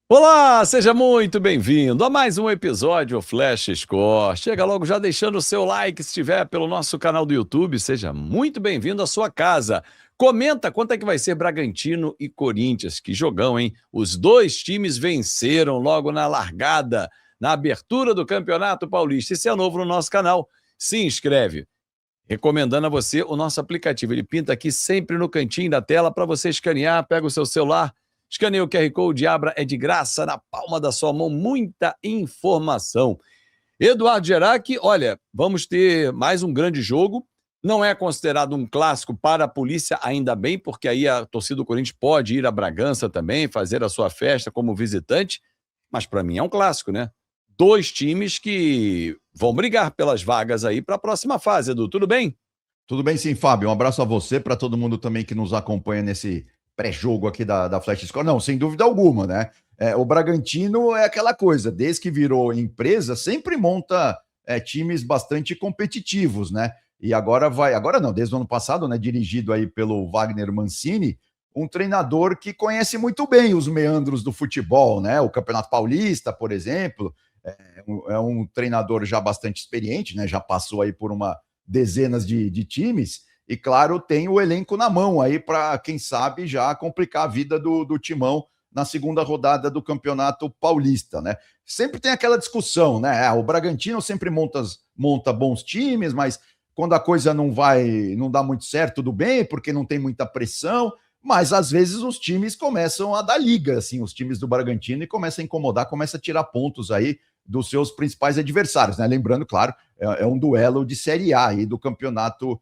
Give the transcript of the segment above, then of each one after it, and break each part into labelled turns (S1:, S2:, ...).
S1: Olá, seja muito bem-vindo a mais um episódio Flash Score. Chega logo já deixando o seu like se estiver pelo nosso canal do YouTube. Seja muito bem-vindo à sua casa. Comenta quanto é que vai ser Bragantino e Corinthians. Que jogão, hein? Os dois times venceram logo na largada, na abertura do Campeonato Paulista. E se é novo no nosso canal, se inscreve. Recomendando a você o nosso aplicativo. Ele pinta aqui sempre no cantinho da tela para você escanear, pega o seu celular, escaneia o QR Code, abra, é de graça, na palma da sua mão, muita informação. Eduardo Gerac, olha, vamos ter mais um grande jogo, não é considerado um clássico para a polícia, ainda bem, porque aí a torcida do Corinthians pode ir a Bragança também, fazer a sua festa como visitante, mas para mim é um clássico, né? Dois times que vão brigar pelas vagas aí para a próxima fase, Edu, tudo bem?
S2: Tudo bem, sim, Fábio. Um abraço a você, para todo mundo também que nos acompanha nesse pré-jogo aqui da Flash Score. Não, sem dúvida alguma, né? O Bragantino é aquela coisa, desde que virou empresa, sempre monta times bastante competitivos, né? E agora não, desde o ano passado, né? Dirigido aí pelo Wagner Mancini, um treinador que conhece muito bem os meandros do futebol, né? O Campeonato Paulista, por exemplo, é um treinador já bastante experiente, né? Já passou aí por uma dezenas de times, e claro, tem o elenco na mão aí para, quem sabe, já complicar a vida do Timão na segunda rodada do Campeonato Paulista, né? Sempre tem aquela discussão, né? O Bragantino sempre monta bons times, mas quando a coisa não dá muito certo, tudo bem, porque não tem muita pressão, mas às vezes os times começam a dar liga, assim, os times do Bragantino, e começam a incomodar, começam a tirar pontos aí dos seus principais adversários, né? Lembrando, claro, é um duelo de Série A aí do Campeonato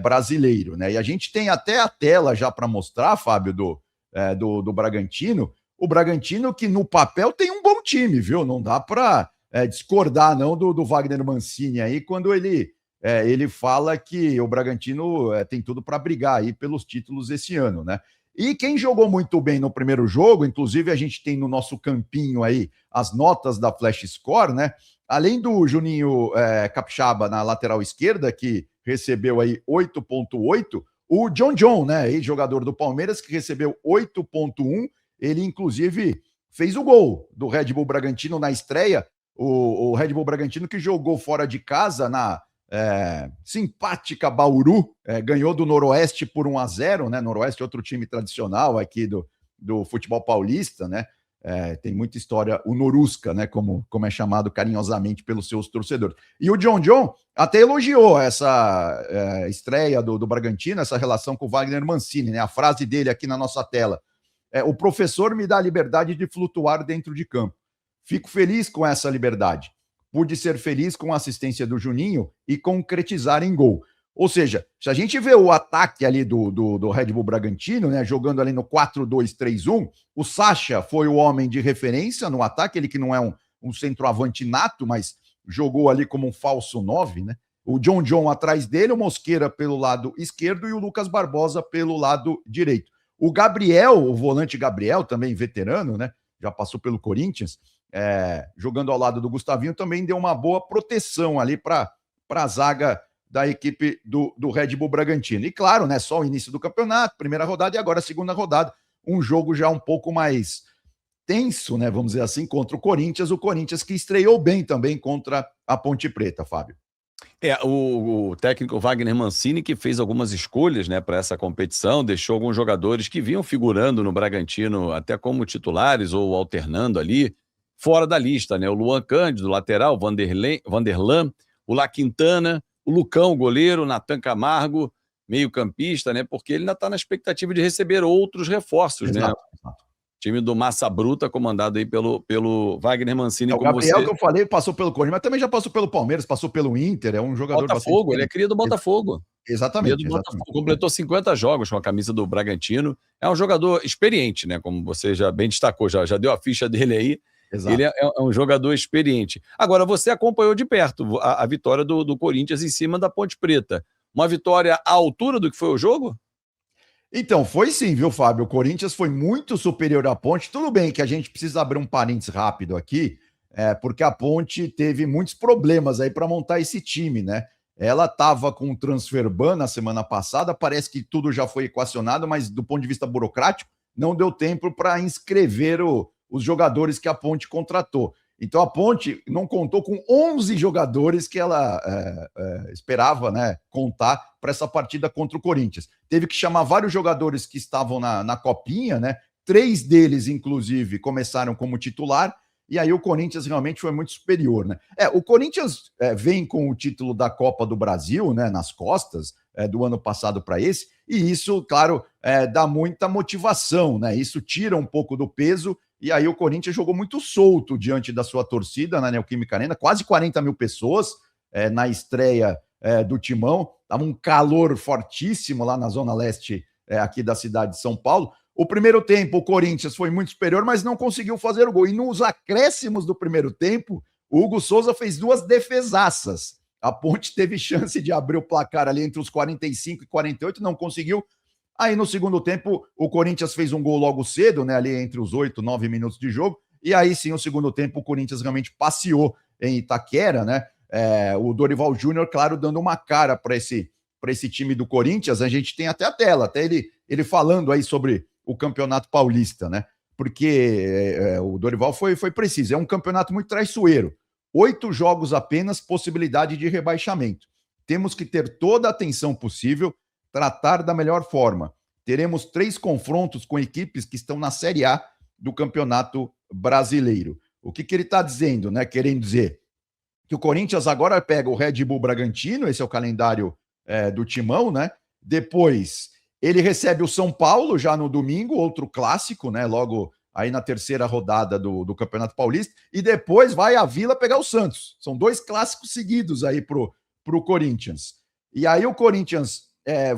S2: Brasileiro, né? E a gente tem até a tela já para mostrar, Fábio, do Bragantino. O Bragantino que no papel tem um bom time, viu? Não dá para discordar não do Wagner Mancini aí quando ele fala que o Bragantino tem tudo para brigar aí pelos títulos esse ano, né? E quem jogou muito bem no primeiro jogo, inclusive a gente tem no nosso campinho aí as notas da Flash Score, né? Além do Juninho Capixaba na lateral esquerda, que recebeu aí 8,8, o John, né, ex-jogador do Palmeiras, que recebeu 8,1, ele inclusive fez o gol do Red Bull Bragantino na estreia, o Red Bull Bragantino que jogou fora de casa na simpática Bauru, ganhou do Noroeste por 1-0, né? Noroeste, outro time tradicional aqui do futebol paulista, né? Tem muita história, o Norusca, né? Como é chamado carinhosamente pelos seus torcedores. E o John até elogiou essa estreia do Bragantino, essa relação com o Wagner Mancini, né? A frase dele aqui na nossa tela: o professor me dá a liberdade de flutuar dentro de campo. Fico feliz com essa liberdade. Pude ser feliz com a assistência do Juninho e concretizar em gol. Ou seja, se a gente vê o ataque ali do Red Bull Bragantino, né, jogando ali no 4-2-3-1, o Sacha foi o homem de referência no ataque, ele que não é um centroavante nato, mas jogou ali como um falso 9, né? O John atrás dele, o Mosqueira pelo lado esquerdo e o Lucas Barbosa pelo lado direito. O Gabriel, o volante Gabriel, também veterano, né? Já passou pelo Corinthians, jogando ao lado do Gustavinho, também deu uma boa proteção ali para a zaga da equipe do Red Bull Bragantino. E claro, né, só o início do campeonato, primeira rodada e agora a segunda rodada, um jogo já um pouco mais tenso, né, vamos dizer assim, contra o Corinthians que estreou bem também contra a Ponte Preta, Fábio.
S1: O técnico Wagner Mancini que fez algumas escolhas, né, para essa competição, deixou alguns jogadores que vinham figurando no Bragantino até como titulares ou alternando ali, fora da lista, né? O Luan Cândido, lateral, Vanderlan, o La Quintana, o Lucão, goleiro, Natan Camargo, meio-campista, né? Porque ele ainda está na expectativa de receber outros reforços, né?
S2: Exato, exato.
S1: Time do Massa Bruta, comandado aí pelo Wagner Mancini,
S2: O
S1: como
S2: Gabriel,
S1: você.
S2: que eu falei, passou pelo Corinthians, mas também já passou pelo Palmeiras, passou pelo Inter, é um jogador bastante
S1: Botafogo, ele é
S2: experiente.
S1: cria do Botafogo. Cria do
S2: Exatamente,
S1: Botafogo.
S2: exatamente.
S1: Completou 50 jogos com a camisa do Bragantino. É um jogador experiente, né? Como você já bem destacou, já deu a ficha dele aí. Ele
S2: Exato.
S1: é um jogador experiente. Agora, você acompanhou de perto a vitória do Corinthians em cima da Ponte Preta. Uma vitória à altura do que foi o jogo?
S2: Então, foi sim, viu, Fábio? O Corinthians foi muito superior à Ponte. Tudo bem que a gente precisa abrir um parênteses rápido aqui, porque a Ponte teve muitos problemas aí para montar esse time, né? Ela estava com o transfer ban na semana passada, parece que tudo já foi equacionado, mas do ponto de vista burocrático, não deu tempo para inscrever os jogadores que a Ponte contratou. Então a Ponte não contou com 11 jogadores que ela esperava, né, contar para essa partida contra o Corinthians. Teve que chamar vários jogadores que estavam na Copinha, né? 3 deles, inclusive, começaram como titular, e aí o Corinthians realmente foi muito superior, né? O Corinthians vem com o título da Copa do Brasil, né, nas costas, do ano passado para esse, e isso, claro, dá muita motivação, né? Isso tira um pouco do peso. E aí o Corinthians jogou muito solto diante da sua torcida na Neoquímica Arena, quase 40 mil pessoas na estreia do Timão. Estava um calor fortíssimo lá na zona leste aqui da cidade de São Paulo. O primeiro tempo o Corinthians foi muito superior, mas não conseguiu fazer o gol. E nos acréscimos do primeiro tempo, o Hugo Souza fez 2 defesaças. A Ponte teve chance de abrir o placar ali entre os 45 e 48, não conseguiu. Aí no segundo tempo, o Corinthians fez um gol logo cedo, né? Ali entre os 8 e 9 minutos de jogo. E aí sim, o segundo tempo, o Corinthians realmente passeou em Itaquera, né? O Dorival Júnior, claro, dando uma cara para esse time do Corinthians. A gente tem até a tela, até ele falando aí sobre o Campeonato Paulista, né? Porque o Dorival foi preciso. É um campeonato muito traiçoeiro. 8 jogos apenas, possibilidade de rebaixamento. Temos que ter toda a atenção possível, tratar da melhor forma. Teremos 3 confrontos com equipes que estão na Série A do Campeonato Brasileiro. O que ele está dizendo, né? Querendo dizer que o Corinthians agora pega o Red Bull Bragantino, esse é o calendário do Timão, né? Depois ele recebe o São Paulo já no domingo, outro clássico, né? Logo aí na terceira rodada do Campeonato Paulista, e depois vai à Vila pegar o Santos. São 2 clássicos seguidos aí pro Corinthians. E aí o Corinthians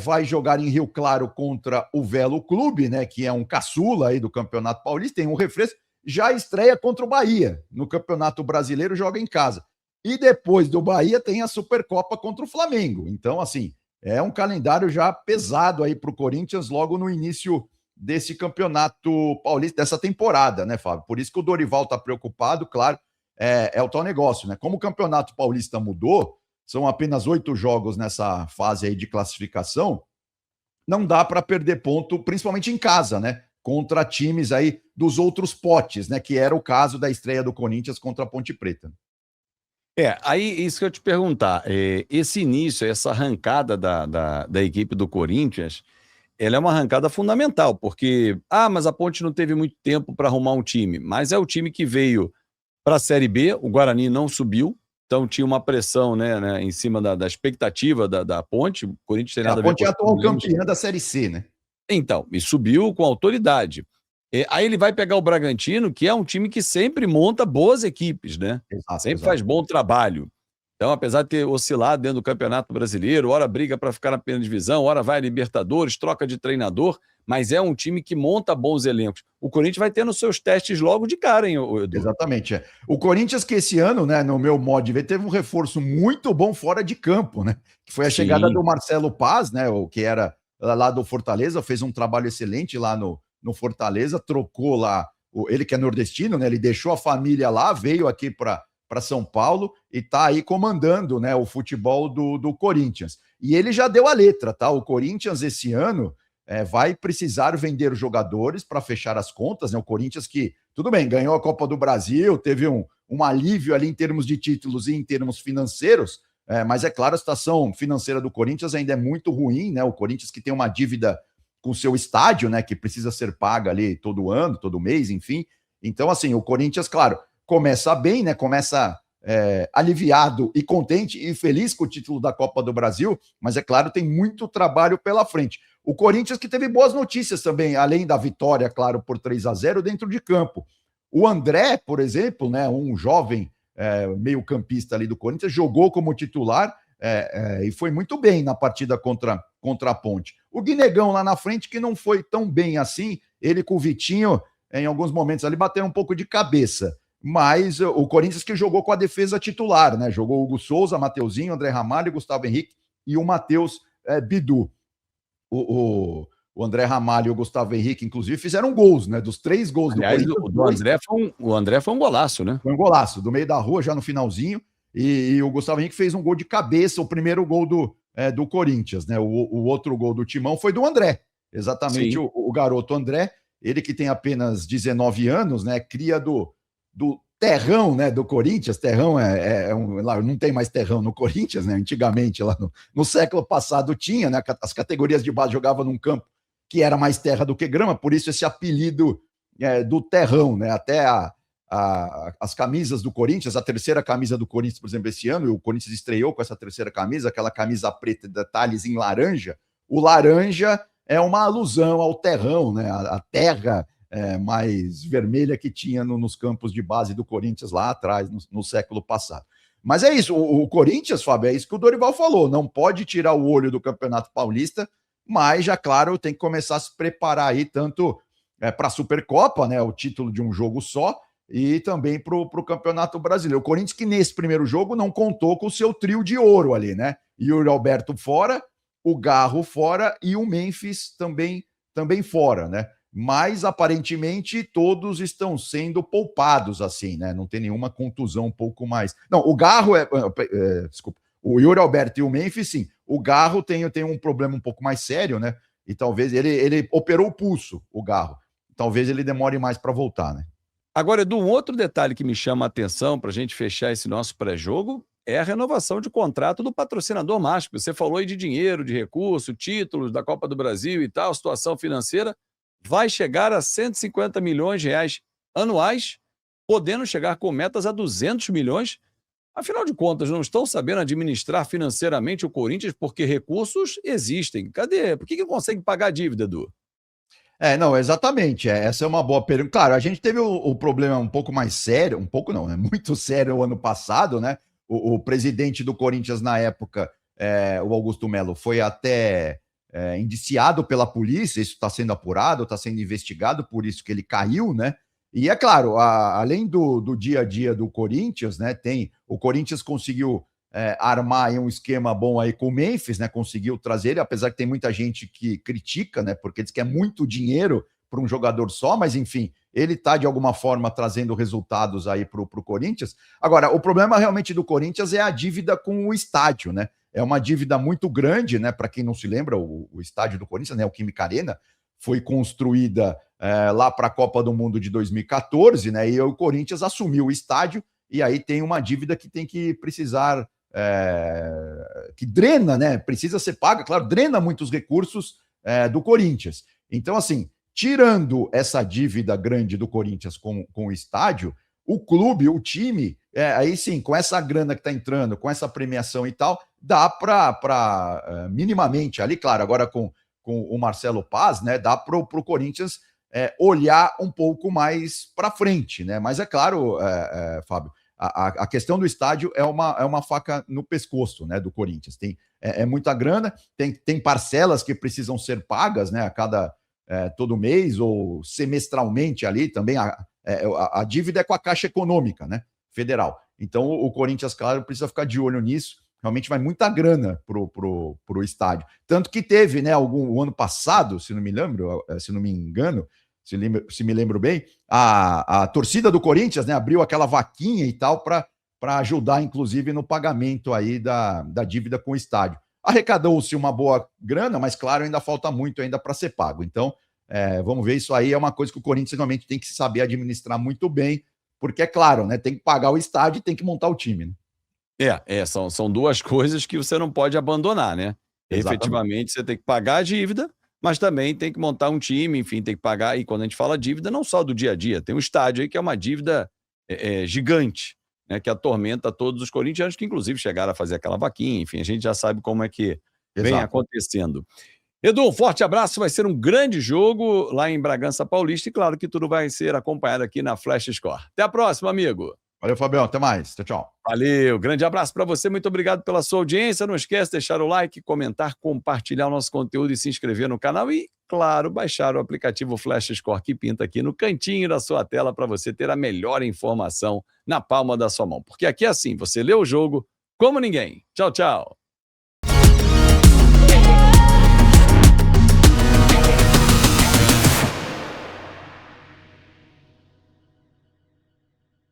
S2: vai jogar em Rio Claro contra o Velo Clube, né, que é um caçula aí do Campeonato Paulista, tem um refresco, já estreia contra o Bahia no Campeonato Brasileiro, joga em casa. E depois do Bahia tem a Supercopa contra o Flamengo. Então, assim, é um calendário já pesado aí para o Corinthians logo no início desse Campeonato Paulista, dessa temporada, né, Fábio? Por isso que o Dorival está preocupado, claro, é o tal negócio, né? Como o Campeonato Paulista mudou, são apenas 8 jogos nessa fase aí de classificação, não dá para perder ponto, principalmente em casa, né? Contra times aí dos outros potes, né? Que era o caso da estreia do Corinthians contra a Ponte Preta.
S1: Aí isso que eu ia te perguntar, esse início, essa arrancada da equipe do Corinthians, ela é uma arrancada fundamental, porque, mas a Ponte não teve muito tempo para arrumar um time, mas é o time que veio para a Série B, o Guarani não subiu, então tinha uma pressão, né, em cima da expectativa da Ponte. O Corinthians tem nada a ver com
S2: a Ponte é a atual campeã da Série C, né?
S1: Então, e subiu com autoridade. Aí ele vai pegar o Bragantino, que é um time que sempre monta boas equipes, né? Sempre faz bom trabalho. Então, apesar de ter oscilado dentro do Campeonato Brasileiro, ora briga para ficar na primeira divisão, ora vai a Libertadores, troca de treinador, mas é um time que monta bons elencos. O Corinthians vai tendo seus testes logo de cara, hein, Edu?
S2: Exatamente. O Corinthians que esse ano, né, no meu modo de ver, teve um reforço muito bom fora de campo, né? Que foi a chegada do Marcelo Paz, né, o que era lá do Fortaleza, fez um trabalho excelente lá no Fortaleza, trocou lá, ele que é nordestino, né, ele deixou a família lá, veio aqui para São Paulo e está aí comandando, né, o futebol do Corinthians. E ele já deu a letra, tá? O Corinthians esse ano vai precisar vender jogadores para fechar as contas, né? O Corinthians que, tudo bem, ganhou a Copa do Brasil, teve um alívio ali em termos de títulos e em termos financeiros, mas é claro, a situação financeira do Corinthians ainda é muito ruim, né? O Corinthians que tem uma dívida com o seu estádio, né, que precisa ser paga ali todo ano, todo mês, enfim. Então, assim, o Corinthians, claro, começa bem, né? Começa aliviado e contente e feliz com o título da Copa do Brasil, mas é claro, tem muito trabalho pela frente. O Corinthians que teve boas notícias também, além da vitória, claro, por 3-0 dentro de campo. O André, por exemplo, né, um jovem meio-campista ali do Corinthians, jogou como titular e foi muito bem na partida contra a Ponte. O Guinegão lá na frente, que não foi tão bem assim, ele com o Vitinho, em alguns momentos ali, bateram um pouco de cabeça. Mas o Corinthians que jogou com a defesa titular, né? Jogou o Hugo Souza, Mateuzinho, André Ramalho, Gustavo Henrique e o Matheus Bidu. O André Ramalho e o Gustavo Henrique, inclusive, fizeram gols, né? Dos 3 gols do Corinthians.
S1: O André foi um golaço, né?
S2: Foi um golaço, do meio da rua, já no finalzinho. E o Gustavo Henrique fez um gol de cabeça, o primeiro gol do Corinthians, né? O outro gol do Timão foi do André. Exatamente, o garoto André, ele que tem apenas 19 anos, né, cria do terrão, né, do Corinthians. Terrão lá não tem mais terrão no Corinthians, né? Antigamente, lá no século passado tinha, né? As categorias de base jogavam num campo que era mais terra do que grama, por isso esse apelido do terrão, né? Até as camisas do Corinthians, a terceira camisa do Corinthians, por exemplo, esse ano, e o Corinthians estreou com essa terceira camisa, aquela camisa preta de detalhes em laranja. O laranja é uma alusão ao terrão, né? A terra mais vermelha que tinha nos campos de base do Corinthians lá atrás, no século passado. Mas é isso, o Corinthians, Fábio, é isso que o Dorival falou, não pode tirar o olho do Campeonato Paulista, mas já, claro, tem que começar a se preparar aí tanto para a Supercopa, né, o título de um jogo só, e também para o Campeonato Brasileiro. O Corinthians que nesse primeiro jogo não contou com o seu trio de ouro ali, né? Yuri Alberto fora, o Garro fora e o Memphis também fora, né? Mas aparentemente todos estão sendo poupados assim, né? Não tem nenhuma contusão um pouco mais. Não, o Garro desculpa, o Yuri Alberto e o Memphis, sim. O Garro tem um problema um pouco mais sério, né? E talvez ele operou o pulso, o Garro. Talvez ele demore mais para voltar, né?
S1: Agora, Edu, um outro detalhe que me chama a atenção para a gente fechar esse nosso pré-jogo é a renovação de contrato do patrocinador mágico. Você falou aí de dinheiro, de recurso, títulos da Copa do Brasil e tal, situação financeira vai chegar a 150 milhões de reais anuais, podendo chegar com metas a 200 milhões. Afinal de contas, não estão sabendo administrar financeiramente o Corinthians porque recursos existem. Cadê? Por que não consegue pagar a dívida, Edu?
S2: Não, exatamente. Essa é uma boa pergunta. Claro, a gente teve o problema um pouco mais sério, um pouco não, né? Muito sério o ano passado, né? O presidente do Corinthians na época, o Augusto Melo, foi até indiciado pela polícia, isso está sendo apurado, está sendo investigado, por isso que ele caiu, né? E é claro, além do dia a dia do Corinthians, né? O Corinthians conseguiu armar aí um esquema bom aí com o Memphis, né? Conseguiu trazer ele, apesar que tem muita gente que critica, né? Porque diz que é muito dinheiro para um jogador só, mas enfim, ele está de alguma forma trazendo resultados aí para o Corinthians. Agora, o problema realmente do Corinthians é a dívida com o estádio, né? É uma dívida muito grande, né? Para quem não se lembra, o estádio do Corinthians, né? O Química Arena, foi construída lá para a Copa do Mundo de 2014, né? E o Corinthians assumiu o estádio e aí tem uma dívida que tem que precisar que drena, né? Precisa ser paga, claro, drena muitos recursos do Corinthians. Então, assim, tirando essa dívida grande do Corinthians com o estádio, o clube, o time, aí sim, com essa grana que está entrando, com essa premiação e tal, dá para minimamente ali, claro, agora com o Marcelo Paz, né? Dá para o Corinthians olhar um pouco mais para frente, né? Mas é claro, Fábio, a questão do estádio é uma faca no pescoço, né, do Corinthians. Tem muita grana, tem parcelas que precisam ser pagas, né, a cada todo mês ou semestralmente ali também. A dívida é com a Caixa Econômica, né, Federal. Então o Corinthians, claro, precisa ficar de olho nisso. Realmente vai muita grana pro estádio. Tanto que teve, né, o ano passado, se não me engano, se me lembro bem, a torcida do Corinthians, né, abriu aquela vaquinha e tal para ajudar, inclusive, no pagamento aí da dívida com o estádio. Arrecadou-se uma boa grana, mas, claro, ainda falta muito ainda para ser pago. Então, vamos ver, isso aí é uma coisa que o Corinthians realmente tem que saber administrar muito bem, porque, é claro, né, tem que pagar o estádio e tem que montar o time, né?
S1: São duas coisas que você não pode abandonar, né?
S2: Exatamente.
S1: Efetivamente, você tem que pagar a dívida, mas também tem que montar um time, enfim, tem que pagar. E quando a gente fala dívida, não só do dia a dia, tem um estádio aí que é uma dívida gigante, né, que atormenta todos os corintianos, que inclusive chegaram a fazer aquela vaquinha, enfim, a gente já sabe como é que vem acontecendo. Edu, um forte abraço, vai ser um grande jogo lá em Bragança Paulista e claro que tudo vai ser acompanhado aqui na Flash Score. Até a próxima, amigo!
S2: Valeu, Fabião, até mais, tchau, tchau.
S1: Valeu, grande abraço para você, muito obrigado pela sua audiência, não esquece de deixar o like, comentar, compartilhar o nosso conteúdo e se inscrever no canal e, claro, baixar o aplicativo Flash Score que pinta aqui no cantinho da sua tela para você ter a melhor informação na palma da sua mão, porque aqui é assim, você lê o jogo como ninguém. Tchau, tchau!